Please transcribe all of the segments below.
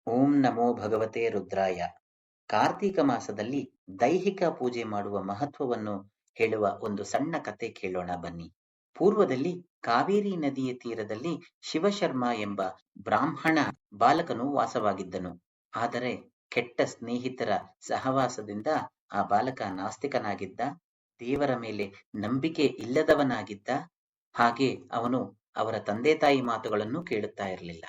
ಓಂ ನಮೋ ಭಗವತೆ ರುದ್ರಾಯ. ಕಾರ್ತೀಕ ಮಾಸದಲ್ಲಿ ದೈಹಿಕ ಪೂಜೆ ಮಾಡುವ ಮಹತ್ವವನ್ನು ಹೇಳುವ ಒಂದು ಸಣ್ಣ ಕತೆ ಕೇಳೋಣ ಬನ್ನಿ. ಪೂರ್ವದಲ್ಲಿ ಕಾವೇರಿ ನದಿಯ ತೀರದಲ್ಲಿ ಶಿವಶರ್ಮ ಎಂಬ ಬ್ರಾಹ್ಮಣ ಬಾಲಕನು ವಾಸವಾಗಿದ್ದನು. ಆದರೆ ಕೆಟ್ಟ ಸ್ನೇಹಿತರ ಸಹವಾಸದಿಂದ ಆ ಬಾಲಕ ನಾಸ್ತಿಕನಾಗಿದ್ದ, ದೇವರ ಮೇಲೆ ನಂಬಿಕೆ ಇಲ್ಲದವನಾಗಿದ್ದ. ಹಾಗೆ ಅವನು ಅವರ ತಂದೆ ತಾಯಿ ಮಾತುಗಳನ್ನು ಕೇಳುತ್ತಾ ಇರಲಿಲ್ಲ.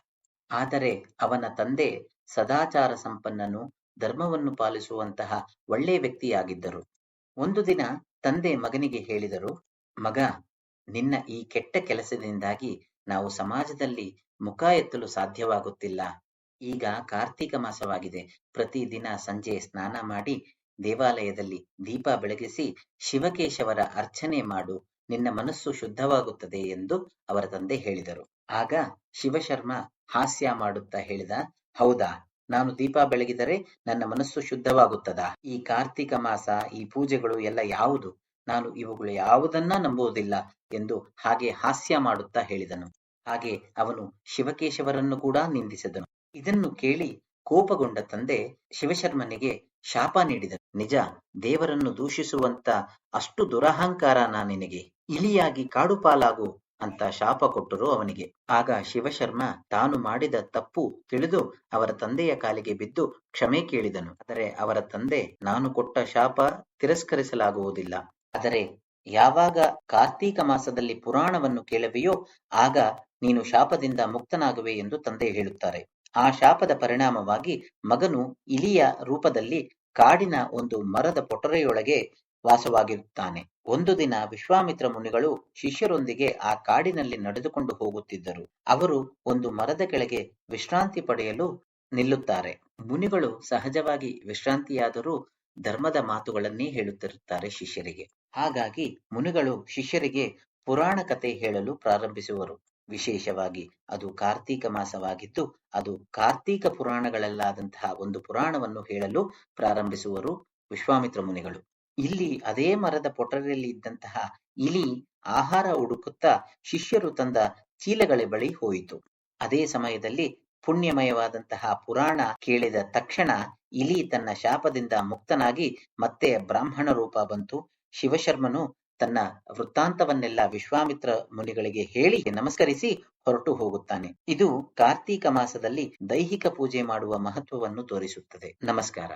ಆದರೆ ಅವನ ತಂದೆ ಸದಾಚಾರ ಸಂಪನ್ನನು, ಧರ್ಮವನ್ನು ಪಾಲಿಸುವಂತಹ ಒಳ್ಳೆ ವ್ಯಕ್ತಿಯಾಗಿದ್ದರು. ಒಂದು ದಿನ ತಂದೆ ಮಗನಿಗೆ ಹೇಳಿದರು, ಮಗ, ನಿನ್ನ ಈ ಕೆಟ್ಟ ಕೆಲಸದಿಂದಾಗಿ ನಾವು ಸಮಾಜದಲ್ಲಿ ಮುಖ ಎತ್ತಲು ಸಾಧ್ಯವಾಗುತ್ತಿಲ್ಲ. ಈಗ ಕಾರ್ತೀಕ ಮಾಸವಾಗಿದೆ. ಪ್ರತಿದಿನ ಸಂಜೆ ಸ್ನಾನ ಮಾಡಿ ದೇವಾಲಯದಲ್ಲಿ ದೀಪ ಬೆಳಗಿಸಿ ಶಿವಕೇಶವರ ಅರ್ಚನೆ ಮಾಡು, ನಿನ್ನ ಮನಸ್ಸು ಶುದ್ಧವಾಗುತ್ತದೆ ಎಂದು ಅವರ ತಂದೆ ಹೇಳಿದರು. ಆಗ ಶಿವಶರ್ಮ ಹಾಸ್ಯ ಮಾಡುತ್ತಾ ಹೇಳಿದ, ಹೌದಾ, ನಾನು ದೀಪ ಬೆಳಗಿದರೆ ನನ್ನ ಮನಸ್ಸು ಶುದ್ಧವಾಗುತ್ತದಾ? ಈ ಕಾರ್ತೀಕ ಮಾಸ, ಈ ಪೂಜೆಗಳು ಎಲ್ಲ ಯಾವುದು? ನಾನು ಇವುಗಳು ಯಾವುದನ್ನ ನಂಬುವುದಿಲ್ಲ ಎಂದು ಹಾಗೆ ಹಾಸ್ಯ ಮಾಡುತ್ತಾ ಹೇಳಿದನು. ಹಾಗೆ ಅವನು ಶಿವಕೇಶವರನ್ನು ಕೂಡ ನಿಂದಿಸಿದನು. ಇದನ್ನು ಕೇಳಿ ಕೋಪಗೊಂಡ ತಂದೆ ಶಿವಶರ್ಮನಿಗೆ ಶಾಪ ನೀಡಿದನು. ನಿಜ, ದೇವರನ್ನು ದೂಷಿಸುವಂತ ಅಷ್ಟು ದುರಹಂಕಾರ ನಿನಗೆ, ಇಲಿಯಾಗಿ ಕಾಡು ಪಾಲಾಗು ಅಂತ ಶಾಪ ಕೊಟ್ಟರು ಅವನಿಗೆ. ಆಗ ಶಿವಶರ್ಮ ತಾನು ಮಾಡಿದ ತಪ್ಪು ತಿಳಿದು ಅವರ ತಂದೆಯ ಕಾಲಿಗೆ ಬಿದ್ದು ಕ್ಷಮೆ ಕೇಳಿದನು. ಆದರೆ ಅವರ ತಂದೆ, ನಾನು ಕೊಟ್ಟ ಶಾಪ ತಿರಸ್ಕರಿಸಲಾಗುವುದಿಲ್ಲ. ಆದರೆ ಯಾವಾಗ ಕಾರ್ತೀಕ ಮಾಸದಲ್ಲಿ ಪುರಾಣವನ್ನು ಕೇಳುವೆಯೋ ಆಗ ನೀನು ಶಾಪದಿಂದ ಮುಕ್ತನಾಗುವೆ ಎಂದು ತಂದೆ ಹೇಳುತ್ತಾರೆ. ಆ ಶಾಪದ ಪರಿಣಾಮವಾಗಿ ಮಗನು ಇಲಿಯ ರೂಪದಲ್ಲಿ ಕಾಡಿನ ಒಂದು ಮರದ ಪೊಟರೆಯೊಳಗೆ ವಾಸವಾಗಿರುತ್ತಾನೆ. ಒಂದು ದಿನ ವಿಶ್ವಾಮಿತ್ರ ಮುನಿಗಳು ಶಿಷ್ಯರೊಂದಿಗೆ ಆ ಕಾಡಿನಲ್ಲಿ ನಡೆದುಕೊಂಡು ಹೋಗುತ್ತಿದ್ದರು. ಅವರು ಒಂದು ಮರದ ಕೆಳಗೆ ವಿಶ್ರಾಂತಿ ಪಡೆಯಲು ನಿಲ್ಲುತ್ತಾರೆ. ಮುನಿಗಳು ಸಹಜವಾಗಿ ವಿಶ್ರಾಂತಿಯಾದರೂ ಧರ್ಮದ ಮಾತುಗಳನ್ನೇ ಹೇಳುತ್ತಿರುತ್ತಾರೆ ಶಿಷ್ಯರಿಗೆ. ಹಾಗಾಗಿ ಮುನಿಗಳು ಶಿಷ್ಯರಿಗೆ ಪುರಾಣ ಕತೆ ಹೇಳಲು ಪ್ರಾರಂಭಿಸುವರು. ವಿಶೇಷವಾಗಿ ಅದು ಕಾರ್ತೀಕ ಮಾಸವಾಗಿದ್ದು, ಅದು ಕಾರ್ತೀಕ ಪುರಾಣಗಳಲ್ಲಾದಂತಹ ಒಂದು ಪುರಾಣವನ್ನು ಹೇಳಲು ಪ್ರಾರಂಭಿಸುವರು ವಿಶ್ವಾಮಿತ್ರ ಮುನಿಗಳು. ಇಲ್ಲಿ ಅದೇ ಮರದ ಪೊಟರೆಯಲ್ಲಿ ಇದ್ದಂತಹ ಇಲಿ ಆಹಾರ ಹುಡುಕುತ್ತಾ ಶಿಷ್ಯರು ತಂದ ಚೀಲಗಳ ಬಳಿ ಹೋಯಿತು. ಅದೇ ಸಮಯದಲ್ಲಿ ಪುಣ್ಯಮಯವಾದಂತಹ ಪುರಾಣ ಕೇಳಿದ ತಕ್ಷಣ ಇಲಿ ತನ್ನ ಶಾಪದಿಂದ ಮುಕ್ತನಾಗಿ ಮತ್ತೆ ಬ್ರಾಹ್ಮಣ ರೂಪ ಬಂತು. ಶಿವಶರ್ಮನು ತನ್ನ ವೃತ್ತಾಂತವನ್ನೆಲ್ಲ ವಿಶ್ವಾಮಿತ್ರ ಮುನಿಗಳಿಗೆ ಹೇಳಿ ನಮಸ್ಕರಿಸಿ ಹೊರಟು ಹೋಗುತ್ತಾನೆ. ಇದು ಕಾರ್ತೀಕ ಮಾಸದಲ್ಲಿ ದೈಹಿಕ ಪೂಜೆ ಮಾಡುವ ಮಹತ್ವವನ್ನು ತೋರಿಸುತ್ತದೆ. ನಮಸ್ಕಾರ.